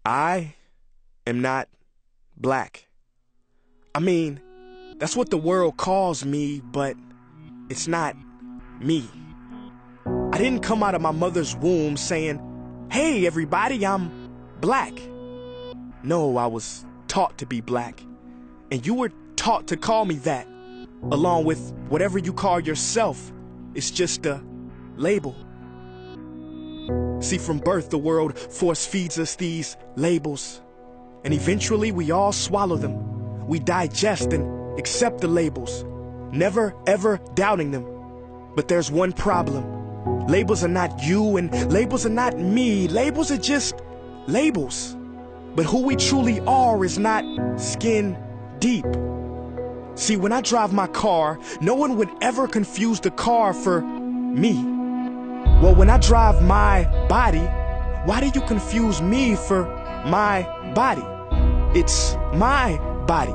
I am not black. I mean, that's what the world calls me, but it's not me. I didn't come out of my mother's womb saying, "Hey everybody, I'm black." No, I was taught to be black. And you were taught to call me that, along with whatever you call yourself. It's just a label. See, from birth, the world force feeds us these labels. And eventually we all swallow them. We digest and accept the labels, never ever doubting them. But there's one problem. Labels are not you and labels are not me. Labels are just labels. But who we truly are is not skin deep. See, when I drive my car, no one would ever confuse the car for me. Well, when I drive my body, why do you confuse me for my body? It's my body.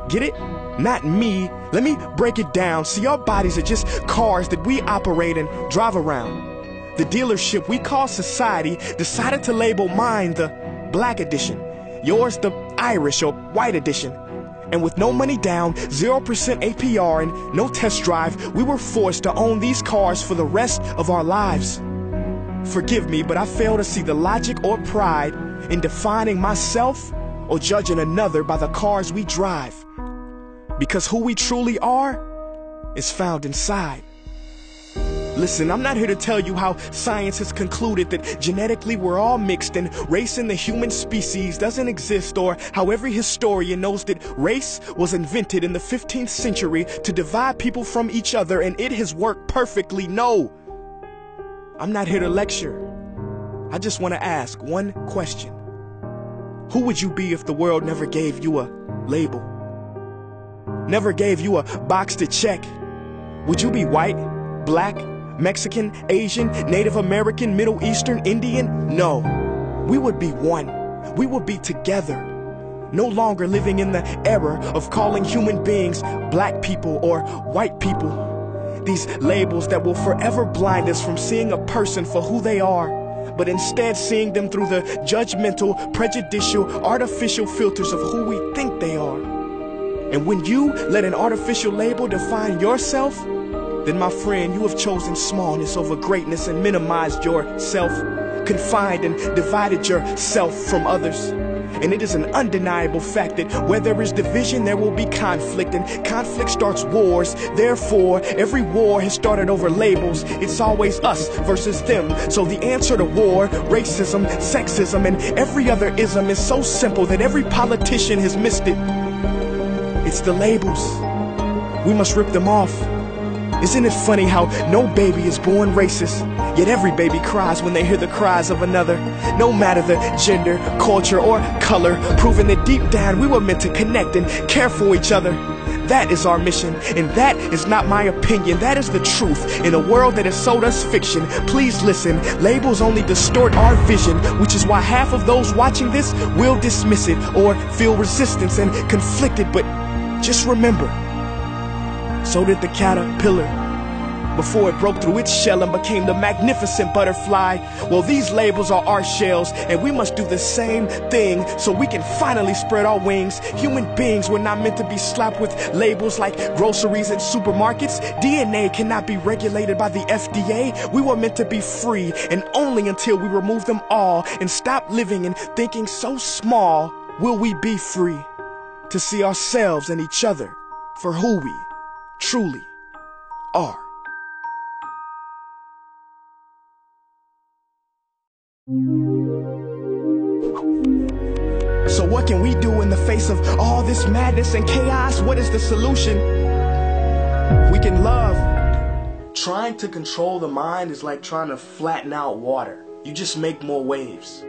Get it? Not me. Let me break it down. See, our bodies are just cars that we operate and drive around. The dealership we call society decided to label mine the black edition, yours the Irish or white edition. And with no money down, 0% APR, and no test drive, we were forced to own these cars for the rest of our lives. Forgive me, but I fail to see the logic or pride in defining myself or judging another by the cars we drive. Because who we truly are is found inside. Listen, I'm not here to tell you how science has concluded that genetically we're all mixed and race in the human species doesn't exist, or how every historian knows that race was invented in the 15th century to divide people from each other and it has worked perfectly. No, I'm not here to lecture. I just want to ask one question. Who would you be if the world never gave you a label? Never gave you a box to check? Would you be white, black, Mexican, Asian, Native American, Middle Eastern, Indian? No. We would be one. We would be together. No longer living in the era of calling human beings black people or white people. These labels that will forever blind us from seeing a person for who they are, but instead seeing them through the judgmental, prejudicial, artificial filters of who we think they are. And when you let an artificial label define yourself, then my friend, you have chosen smallness over greatness and minimized yourself, confined and divided yourself from others. And it is an undeniable fact that where there is division, there will be conflict, and conflict starts wars. Therefore, every war has started over labels. It's always us versus them. So the answer to war, racism, sexism, and every other ism is so simple that every politician has missed it. It's the labels. We must rip them off. Isn't it funny how no baby is born racist, yet every baby cries when they hear the cries of another, no matter the gender, culture, or color, proving that deep down we were meant to connect and care for each other. That is our mission, and that is not my opinion. That is the truth in a world that has sold us fiction. Please listen, labels only distort our vision, which is why half of those watching this will dismiss it or feel resistance and conflicted. But just remember, so did the caterpillar before it broke through its shell and became the magnificent butterfly. Well, these labels are our shells, and we must do the same thing so we can finally spread our wings. Human beings were not meant to be slapped with labels like groceries and supermarkets. DNA cannot be regulated by the FDA. We were meant to be free, and only until we remove them all and stop living and thinking so small will we be free to see ourselves and each other for who we truly are. So what can we do in the face of all this madness and chaos? What is the solution? We can love. Trying to control the mind is like trying to flatten out water. You just make more waves.